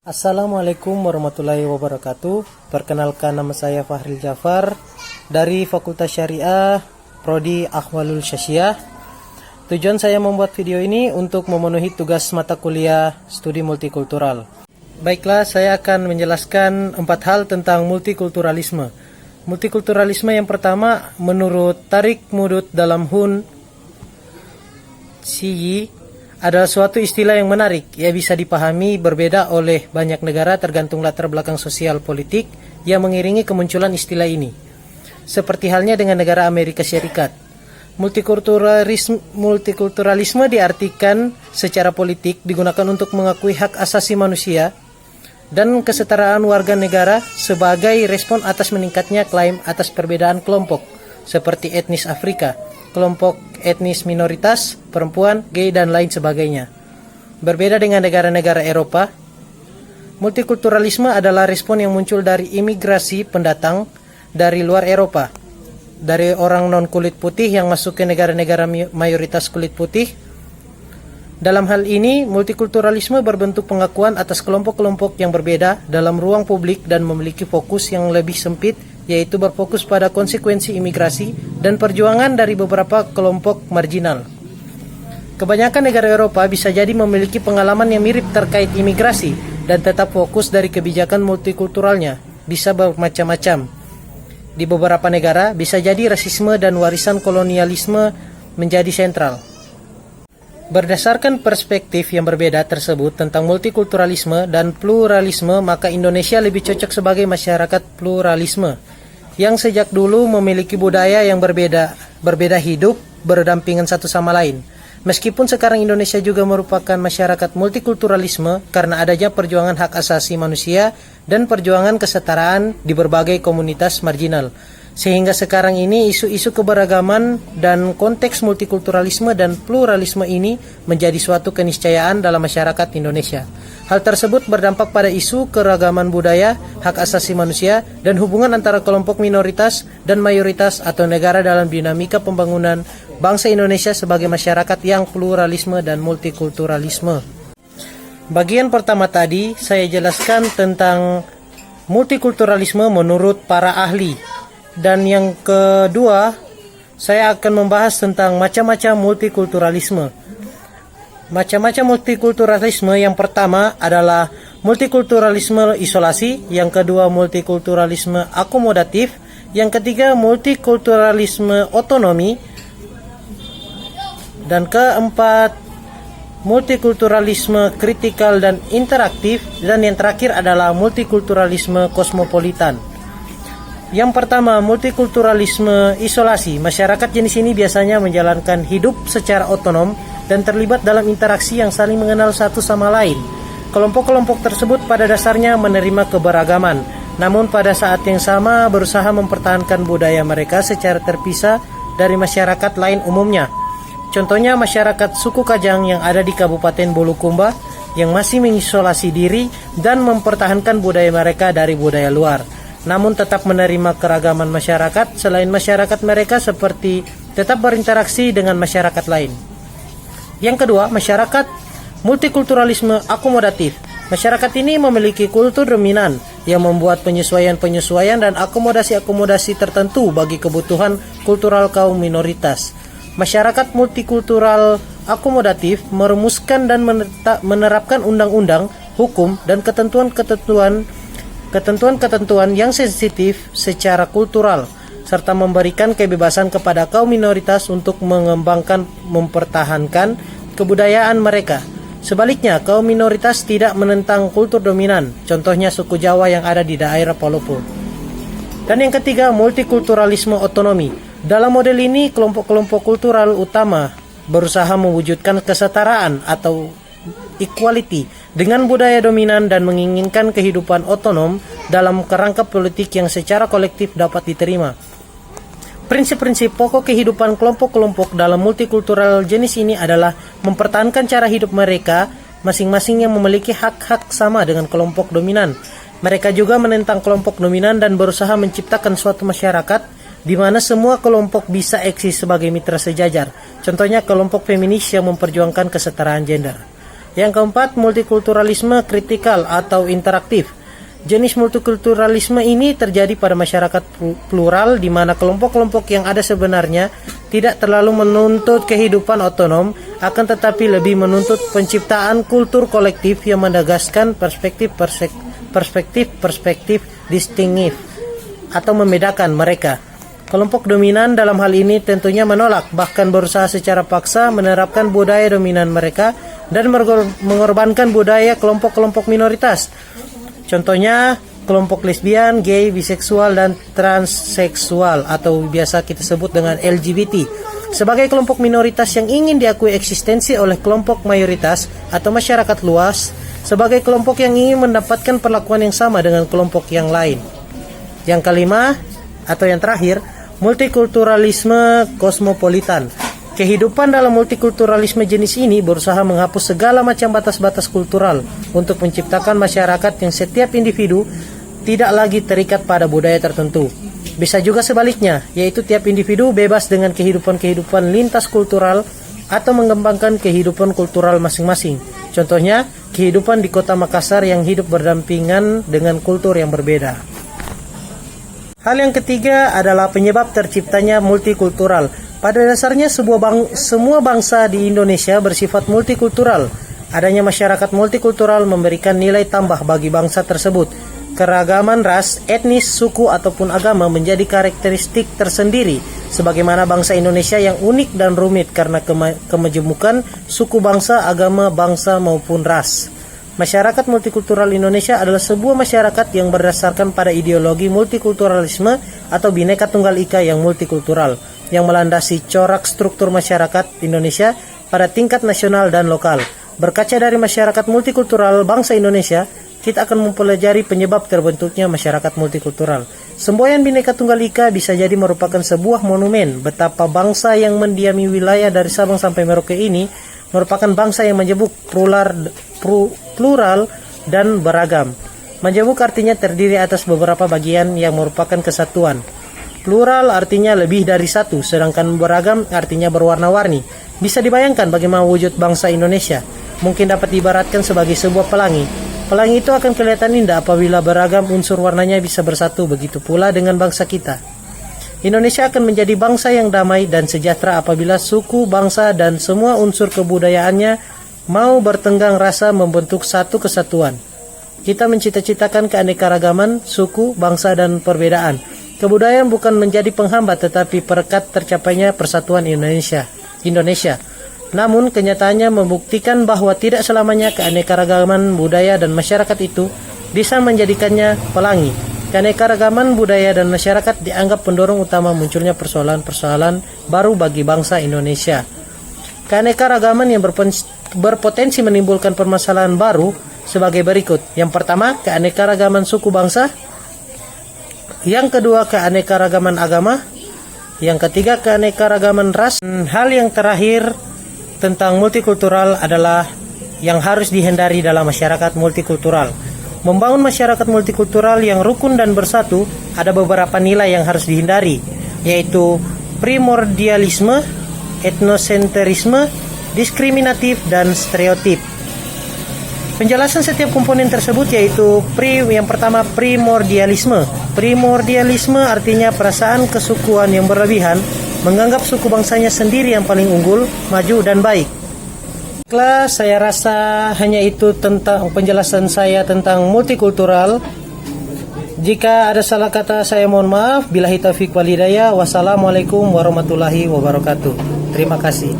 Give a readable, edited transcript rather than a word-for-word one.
Assalamualaikum warahmatullahi wabarakatuh. Perkenalkan, nama saya Fahril Jafar dari Fakultas Syariah Prodi Ahwalul Syasyiyah. Tujuan saya membuat video ini untuk memenuhi tugas mata kuliah studi multikultural. Baiklah, saya akan menjelaskan 4 hal tentang multikulturalisme. Multikulturalisme yang pertama, menurut Tariq Mudud dalam Hun Siyi, adalah suatu istilah yang menarik. Ia bisa dipahami berbeda oleh banyak negara tergantung latar belakang sosial politik yang mengiringi kemunculan istilah ini. Seperti halnya dengan negara Amerika Serikat. Multikulturalisme diartikan secara politik digunakan untuk mengakui hak asasi manusia dan kesetaraan warga negara sebagai respon atas meningkatnya klaim atas perbedaan kelompok seperti etnis Afrika, kelompok etnis minoritas, perempuan, gay, dan lain sebagainya. Berbeda dengan negara-negara Eropa, multikulturalisme adalah respon yang muncul dari imigrasi pendatang dari luar Eropa, dari orang non-kulit putih yang masuk ke negara-negara mayoritas kulit putih. Dalam hal ini, multikulturalisme berbentuk pengakuan atas kelompok-kelompok yang berbeda dalam ruang publik dan memiliki fokus yang lebih sempit, yaitu berfokus pada konsekuensi imigrasi dan perjuangan dari beberapa kelompok marginal. Kebanyakan negara Eropa bisa jadi memiliki pengalaman yang mirip terkait imigrasi dan tetap fokus dari kebijakan multikulturalnya bisa bermacam-macam. Di beberapa negara bisa jadi rasisme dan warisan kolonialisme menjadi sentral. Berdasarkan perspektif yang berbeda tersebut tentang multikulturalisme dan pluralisme, maka Indonesia lebih cocok sebagai masyarakat pluralisme yang sejak dulu memiliki budaya yang berbeda hidup berdampingan satu sama lain. Meskipun sekarang Indonesia juga merupakan masyarakat multikulturalisme karena adanya perjuangan hak asasi manusia dan perjuangan kesetaraan di berbagai komunitas marginal. Sehingga sekarang ini isu-isu keberagaman dan konteks multikulturalisme dan pluralisme ini menjadi suatu keniscayaan dalam masyarakat Indonesia. Hal tersebut berdampak pada isu keragaman budaya, hak asasi manusia, dan hubungan antara kelompok minoritas dan mayoritas atau negara dalam dinamika pembangunan bangsa Indonesia sebagai masyarakat yang pluralisme dan multikulturalisme. Bagian pertama tadi saya jelaskan tentang multikulturalisme menurut para ahli. Dan yang kedua, saya akan membahas tentang macam-macam multikulturalisme. Macam-macam multikulturalisme yang pertama adalah multikulturalisme isolasi, yang kedua multikulturalisme akomodatif, yang ketiga multikulturalisme otonomi, dan keempat multikulturalisme kritikal dan interaktif, dan yang terakhir adalah multikulturalisme kosmopolitan. Yang pertama, multikulturalisme isolasi. Masyarakat jenis ini biasanya menjalankan hidup secara otonom dan terlibat dalam interaksi yang saling mengenal satu sama lain. Kelompok-kelompok tersebut pada dasarnya menerima keberagaman, namun pada saat yang sama berusaha mempertahankan budaya mereka secara terpisah dari masyarakat lain umumnya. Contohnya masyarakat suku Kajang yang ada di Kabupaten Bulukumba yang masih mengisolasi diri dan mempertahankan budaya mereka dari budaya luar, namun tetap menerima keragaman masyarakat selain masyarakat mereka seperti tetap berinteraksi dengan masyarakat lain. Yang kedua, masyarakat multikulturalisme akomodatif. Masyarakat ini memiliki kultur dominan yang membuat penyesuaian-penyesuaian dan akomodasi-akomodasi tertentu bagi kebutuhan kultural kaum minoritas. Masyarakat multikultural akomodatif merumuskan dan menerapkan undang-undang, hukum, dan ketentuan-ketentuan yang sensitif secara kultural, serta memberikan kebebasan kepada kaum minoritas untuk mengembangkan mempertahankan kebudayaan mereka. Sebaliknya, kaum minoritas tidak menentang kultur dominan, contohnya suku Jawa yang ada di daerah Palopo. Dan yang ketiga, multikulturalisme otonomi. Dalam model ini, kelompok-kelompok kultural utama berusaha mewujudkan kesetaraan atau equality dengan budaya dominan dan menginginkan kehidupan otonom dalam kerangka politik yang secara kolektif dapat diterima. Prinsip-prinsip pokok kehidupan kelompok-kelompok dalam multikultural jenis ini adalah mempertahankan cara hidup mereka masing-masing yang memiliki hak-hak sama dengan kelompok dominan. Mereka juga menentang kelompok dominan dan berusaha menciptakan suatu masyarakat di mana semua kelompok bisa eksis sebagai mitra sejajar. Contohnya kelompok feminis yang memperjuangkan kesetaraan gender. Yang keempat, multikulturalisme kritikal atau interaktif. Jenis multikulturalisme ini terjadi pada masyarakat plural di mana kelompok-kelompok yang ada sebenarnya tidak terlalu menuntut kehidupan otonom, akan tetapi lebih menuntut penciptaan kultur kolektif yang menegaskan perspektif distintif atau membedakan mereka. Kelompok dominan dalam hal ini tentunya menolak, bahkan berusaha secara paksa menerapkan budaya dominan mereka dan mengorbankan budaya kelompok-kelompok minoritas. Contohnya, kelompok lesbian, gay, biseksual, dan transseksual atau biasa kita sebut dengan LGBT. Sebagai kelompok minoritas yang ingin diakui eksistensi oleh kelompok mayoritas atau masyarakat luas, sebagai kelompok yang ingin mendapatkan perlakuan yang sama dengan kelompok yang lain. Yang kelima, atau yang terakhir, multikulturalisme kosmopolitan. Kehidupan dalam multikulturalisme jenis ini berusaha menghapus segala macam batas-batas kultural untuk menciptakan masyarakat yang setiap individu tidak lagi terikat pada budaya tertentu. Bisa juga sebaliknya, yaitu tiap individu bebas dengan kehidupan lintas kultural atau mengembangkan kehidupan kultural masing-masing. Contohnya, kehidupan di kota Makassar yang hidup berdampingan dengan kultur yang berbeda. Hal yang ketiga adalah penyebab terciptanya multikultural. Pada dasarnya semua bangsa di Indonesia bersifat multikultural. Adanya masyarakat multikultural memberikan nilai tambah bagi bangsa tersebut. Keragaman ras, etnis, suku, ataupun agama menjadi karakteristik tersendiri, sebagaimana bangsa Indonesia yang unik dan rumit karena kemajemukan suku bangsa, agama, bangsa, maupun ras. Masyarakat multikultural Indonesia adalah sebuah masyarakat yang berdasarkan pada ideologi multikulturalisme atau Bhinneka Tunggal Ika yang multikultural, yang melandasi corak struktur masyarakat Indonesia pada tingkat nasional dan lokal. Berkaca dari masyarakat multikultural bangsa Indonesia, kita akan mempelajari penyebab terbentuknya masyarakat multikultural. Semboyan Bhinneka Tunggal Ika bisa jadi merupakan sebuah monumen betapa bangsa yang mendiami wilayah dari Sabang sampai Merauke ini merupakan bangsa yang majemuk, plural dan beragam. Majemuk artinya terdiri atas beberapa bagian yang merupakan kesatuan. Plural artinya lebih dari satu, sedangkan beragam artinya berwarna-warni. Bisa dibayangkan bagaimana wujud bangsa Indonesia. Mungkin dapat diibaratkan sebagai sebuah pelangi. Pelangi itu akan kelihatan indah apabila beragam unsur warnanya bisa bersatu, begitu pula dengan bangsa kita. Indonesia akan menjadi bangsa yang damai dan sejahtera apabila suku, bangsa, dan semua unsur kebudayaannya mau bertenggang rasa membentuk satu kesatuan. Kita mencita-citakan keanekaragaman, suku, bangsa, dan perbedaan. Kebudayaan bukan menjadi penghambat tetapi perekat tercapainya persatuan Indonesia. Namun kenyataannya membuktikan bahwa tidak selamanya keanekaragaman budaya dan masyarakat itu bisa menjadikannya pelangi. Keanekaragaman budaya dan masyarakat dianggap pendorong utama munculnya persoalan-persoalan baru bagi bangsa Indonesia. Keanekaragaman yang berpotensi menimbulkan permasalahan baru sebagai berikut. Yang pertama, keanekaragaman suku bangsa. Yang kedua, keanekaragaman agama. Yang ketiga, keanekaragaman ras. Hal yang terakhir tentang multikultural adalah yang harus dihindari dalam masyarakat multikultural. Membangun masyarakat multikultural yang rukun dan bersatu, ada beberapa nilai yang harus dihindari, yaitu primordialisme, etnosentrisme, diskriminatif, dan stereotip. Penjelasan setiap komponen tersebut yaitu yang pertama, primordialisme. Primordialisme artinya perasaan kesukuan yang berlebihan, menganggap suku bangsanya sendiri yang paling unggul, maju, dan baik. Saya rasa hanya itu tentang penjelasan saya tentang multikultural. Jika ada salah kata saya mohon maaf. Billahi taufiq wal hidayah. Wassalamualaikum warahmatullahi wabarakatuh. Terima kasih.